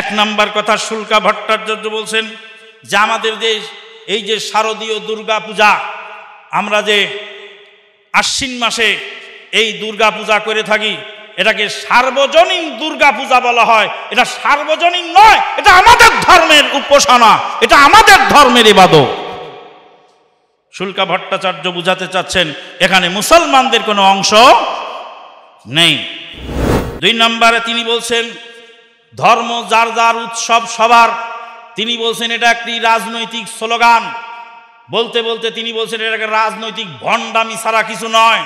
এক নাম্বার কথা, শুল্কা ভট্টাচার্য বলছেন যে আমাদের দেশ এই যে শারদীয় দুর্গা পূজা, আমরা যে আশ্বিন মাসে এই দুর্গা পূজা করে থাকি, এটাকে সার্বজনীন দুর্গা পূজা বলা হয়। এটা সার্বজনীন নয়, এটা আমাদের ধর্মের উপাসনা, এটা আমাদের ধর্মের ইবাদত। শুল্কা ভট্টাচার্য বুঝাতে চাচ্ছেন এখানে মুসলমানদের কোনো অংশ নেই। দুই নম্বরে তিনি বলছেন ধর্ম যার যার, উৎসব সবার। তিনি বলছেন এটা একটি রাজনৈতিক স্লোগান। বলতে বলতে তিনি বলছেন এটা রাজনৈতিক ভণ্ডামি ছাড়া কিছু নয়।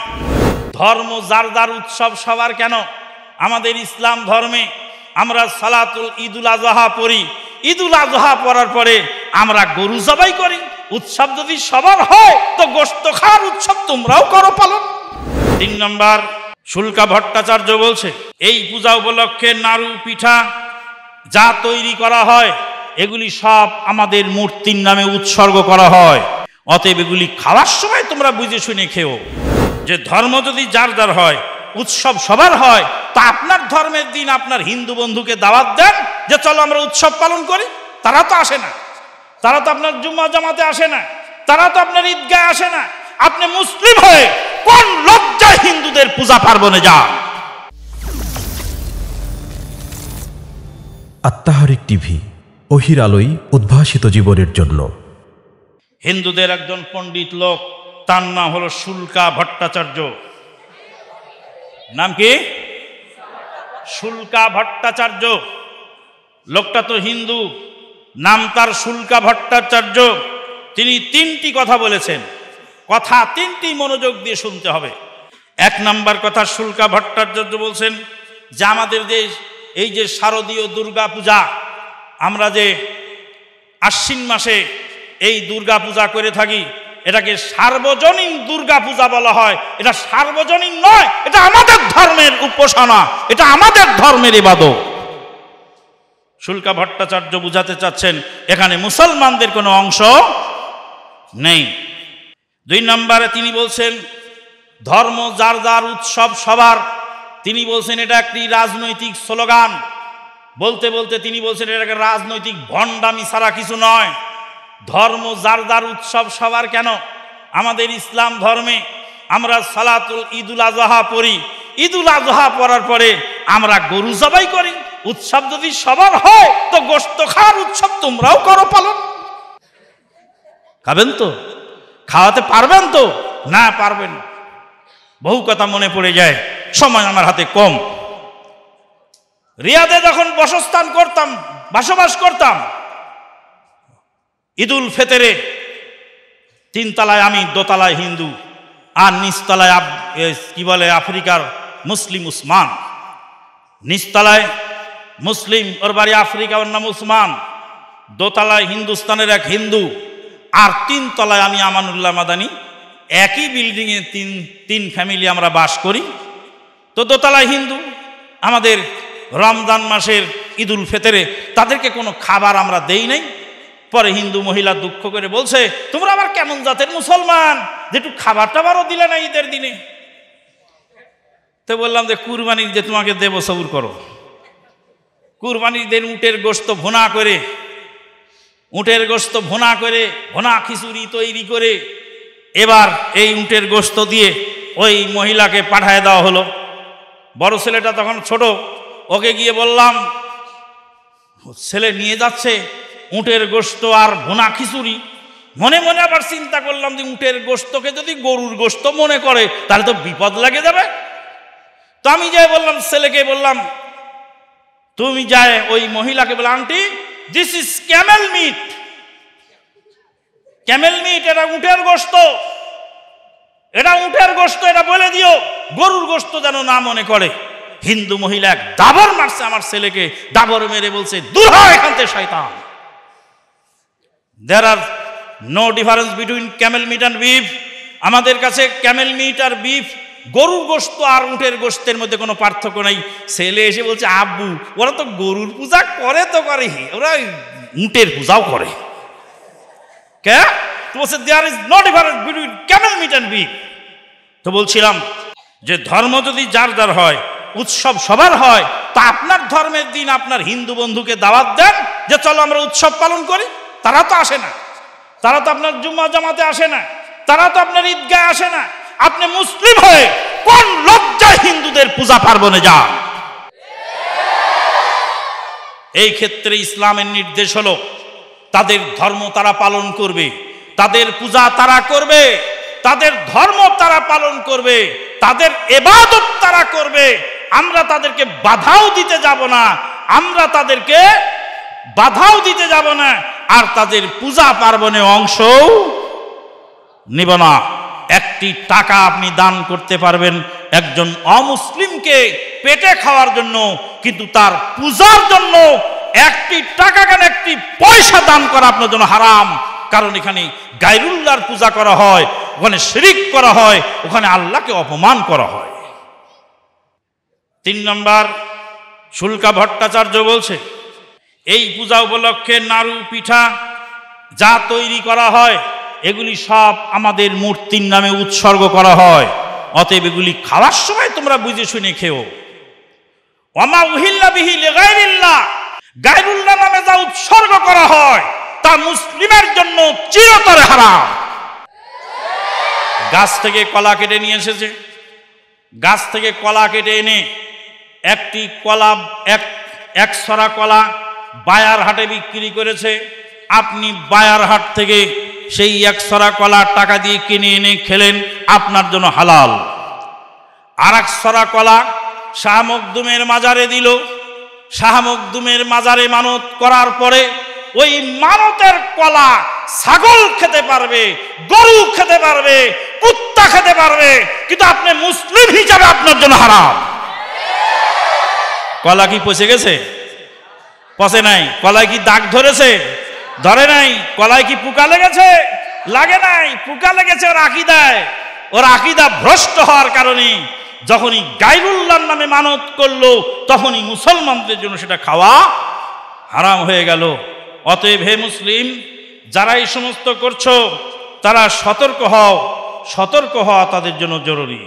ধর্ম যার যার, উৎসব সবার। কেন? আমাদের ইসলাম ধর্মে আমরা সালাতুল ঈদুল আজহা পড়ি, ঈদুল আজহা পড়ার পরে আমরা গরু জবাই করি। উৎসব যদি সবার হয় তো গোশত খাওয়ার উৎসব তোমরাও করো পালন। তিন নম্বর, শুল্কা ভট্টাচার্য বলছে এই পূজা উপলক্ষে নাড়ু পিঠা যা তৈরি করা হয় এগুলি সব আমাদের মূর্তির নামে উৎসর্গ করা হয়। অতএব এগুলি খাওয়ার সময় তোমরা বুঝে শুনে খেও। যে ধর্ম যদি যার যার হয়, উৎসব সবার হয়, তা আপনার ধর্মের দিন আপনার হিন্দু বন্ধুকে দাওয়াত দেন যে চলো আমরা উৎসব পালন করি। তারা তো আসে না, তারা তো আপনার জুম্মা জামাতে আসে না, তারা তো আপনার ঈদগাহে আসে না। আপনি মুসলিম হয়ে কোন লজ্জায় হিন্দুদের পূজা পার্বণে যান? আত্মাহারিক টিভি, ওহির আলোয় উদ্ভাসিত জীবনের জন্য। হিন্দুদের একজন পণ্ডিত লোক, তার নাম হলো শুল্কা ভট্টাচার্য। নাম কি? শুল্কা ভট্টাচার্য। লোকটা তো হিন্দু, নাম তার শুল্কা ভট্টাচার্য। তিনি তিনটি কথা বলেছেন, কথা তিনটি মনোযোগ দিয়ে শুনতে হবে। এক নাম্বার কথা, শুল্কা ভট্টাচার্য বলছেন যে আমাদের দেশ এই যে শারদীয় দুর্গা পূজা, আমরা যে আশ্বিন মাসে এই দুর্গা পূজা করে থাকি, এটাকে সার্বজনীন দুর্গা পূজা বলা হয়। এটা সার্বজনীন নয়, এটা আমাদের ধর্মের উপাসনা, এটা আমাদের ধর্মের ইবাদত। শুল্কা ভট্টাচার্য বুঝাতে চাচ্ছেন এখানে মুসলমানদের কোনো অংশ নেই। দুই নম্বরে তিনি বলছেন ধর্ম যার যার, উৎসব সবার। তিনি বলছেন এটা একটি রাজনৈতিক স্লোগান। বলতে বলতে তিনি বলছেন এটা রাজনৈতিক ভণ্ডামি ছাড়া কিছু নয়। ধর্ম যার যার, উৎসব সবার। কেন? আমাদের ইসলাম ধর্মে আমরা সালাতুল ঈদুল আজহা পড়ি, ঈদুল আজহা পড়ার পরে আমরা গরু জবাই করি। উৎসব যদি সবার হয় তো গোশত খাওয়ার উৎসব তোমরাও করো পালন। খাবেন তো? খাওয়াতে পারবেন তো? না, পারবেন। বহু কথা মনে পড়ে যায়, সময় আমার হাতে কম। রিয়াদে যখন বসস্থান করতাম, বসবাস করতাম, ঈদুল ফিতরে তিনতলায় আমি, দোতলায় হিন্দু, আর নিচতলায় কি বলে আফ্রিকার মুসলিম উসমান। নিচতলায় মুসলিম, ওর বাড়ি আফ্রিকা, ওর নাম উসমান। দোতলায় হিন্দুস্তানের এক হিন্দু, আর তিনতলায় আমি আমানুল্লাহ মাদানী। একই বিল্ডিংয়ে তিন ফ্যামিলি আমরা বাস করি। তো দোতলায় হিন্দু, আমাদের রমজান মাসের ঈদুল ফিতরে তাদেরকে কোনো খাবার আমরা দেই নাই। পরে হিন্দু মহিলা দুঃখ করে বলছে তোমরা আবার কেমন জাতের মুসলমান যে একটু খাবার টাবারও দিলে না ঈদের দিনে? তো বললাম যে কুরবানির যে তোমাকে দেব, সবুর করো। কুরবানির দিন উটের গোশত ভুনা করে, উটের গোশত ভুনা করে, ভুনা খিচুড়ি তৈরি করে এবার এই উটের গোশত দিয়ে ওই মহিলাকে পাঠায় দেওয়া হলো। বড় ছেলেটা তখন ছোট, ওকে গিয়ে বললাম, ছেলে নিয়ে যাচ্ছে উটের গোশত আর ভুনা খিচুড়ি। মনে মনে আবার চিন্তা করলাম যে উটের গোশতকে যদি গরুর গোশত মনে করে তাহলে তো বিপদ লেগে যাবে। তো আমি যাই বললাম, ছেলেকে বললাম, তুমি যায় ওই মহিলাকে বলে, aunty this is camel meat. Camel meat, এটা উটের গোশত, এটা উটের গোশত, এটা বলে দিও, গরুর গোশত যেন না মনে করে। হিন্দু মহিলা এক দাবর মারছে আমার ছেলেকে, দাবর মেরে বলছে দূর হয় এখান থেকে শয়তান। There are no difference between camel meat and beef. আমাদের কাছে ক্যামেল মিট আর বিফ, গরুর গোশত আর উটের গোশতের মধ্যে কোনো পার্থক্য নাই। ছেলে এসে বলছে আব্বু ওরা তো গরুর পূজা করে, তো করে ওরা উটের পূজাও করে। কে? তো বলছে there is no difference between camel meat and beef. তো বলছিলাম যে ধর্ম যদি যার যার হয়, উৎসব সবার হয়, তা আপনার ধর্মের দিন আপনার হিন্দু বন্ধুকে দাওয়াত দেন যে চলো আমরা উৎসব পালন করি। তারা তো আসে না, তারা তো আপনার জুম্মা জামাতে আসে না, তারা তো আপনার ঈদগাহে আসে না। আপনি মুসলিম হয়ে কোন লজ্জায় হিন্দুদের পূজা পার্বণে যান? এই ক্ষেত্রে ইসলামের নির্দেশ হলো তাদের ধর্ম তারা পালন করবে, তাদের পূজা তারা করবে, তাদের ধর্ম তারা পালন করবে, তাদের ইবাদত তারা করবে। আমরা তাদেরকে বাধাও দিতে যাব না, আমরা তাদেরকে বাধাও দিতে যাব না, আর তাদের পূজা পার্বণে অংশও নিব না। একটি টাকা আপনি দান করতে পারবেন একজন অমুসলিমকে পেটে খাওয়ার জন্য, কিন্তু তার পূজার জন্য একটি টাকা কেন একটি পয়সা দান করা আপনার জন্য হারাম। কারণ এখানে গায়রুল্লাহর পূজা করা হয়, ওখানে শিরিক করা হয়, ওখানে আল্লাহকে অপমান করা হয়। 3 নম্বর, শুল্কা ভট্টাচার্য বলছে এই পূজা উপলক্ষে নাড়ু পিঠা যা তৈরি করা হয় এগুলি সব আমাদের মূর্তির নামে উৎসর্গ করা হয়, অতএব এগুলি খাওয়ার সময় তোমরা বুঝে শুনে খেও। ওয়ামা উহিল্লা বিহি লিগাইরিল্লাহ, গায়রুল্লাহ নামে যা উৎসর্গ করা হয় তা মুসলিমের জন্য চিরতরে হারাম। গাছ থেকে কলা কেটে নিয়ে এসেছে, গাছ থেকে কলা কেটে এনে একটি কলা এক ছড়া কলা বায়ার হাটে বিক্রি করেছে। আপনি বায়ার হাট থেকে সেই 1 ছড়া কলা টাকা দিয়ে কিনে এনে খেলেন, আপনার জন্য হালাল। আর 1 ছড়া কলা শাহ মখদুমের মাজারে দিল, শাহ মখদুমের মাজারে মানত করার পরে ওই মানতের কলা ছাগল খেতে পারবে, গরু খেতে পারবে, কুত্তা খেতে পারবে, কিন্তু আপনি মুসলিম হিসাবে আপনার জন্য হারাম। কলা কি পচে গেছে? পচে নাই। কলায় কি দাগ ধরেছে? ধরে নাই। কলায় কি পোকা লেগেছে? লাগে নাই। পোকা লেগেছে ওর আকীদায়। ওর আকীদা ভ্রষ্ট হওয়ার কারণে যখনই গায়রুল্লাহর নামে মানত করলো তখনই মুসলমানদের জন্য সেটা খাওয়া হারাম হয়ে গেল। অতএব হে মুসলিম, যারা এই সমস্ত করছো তারা সতর্ক হও, সতর্ক হওয়া তাদের জন্য জরুরি।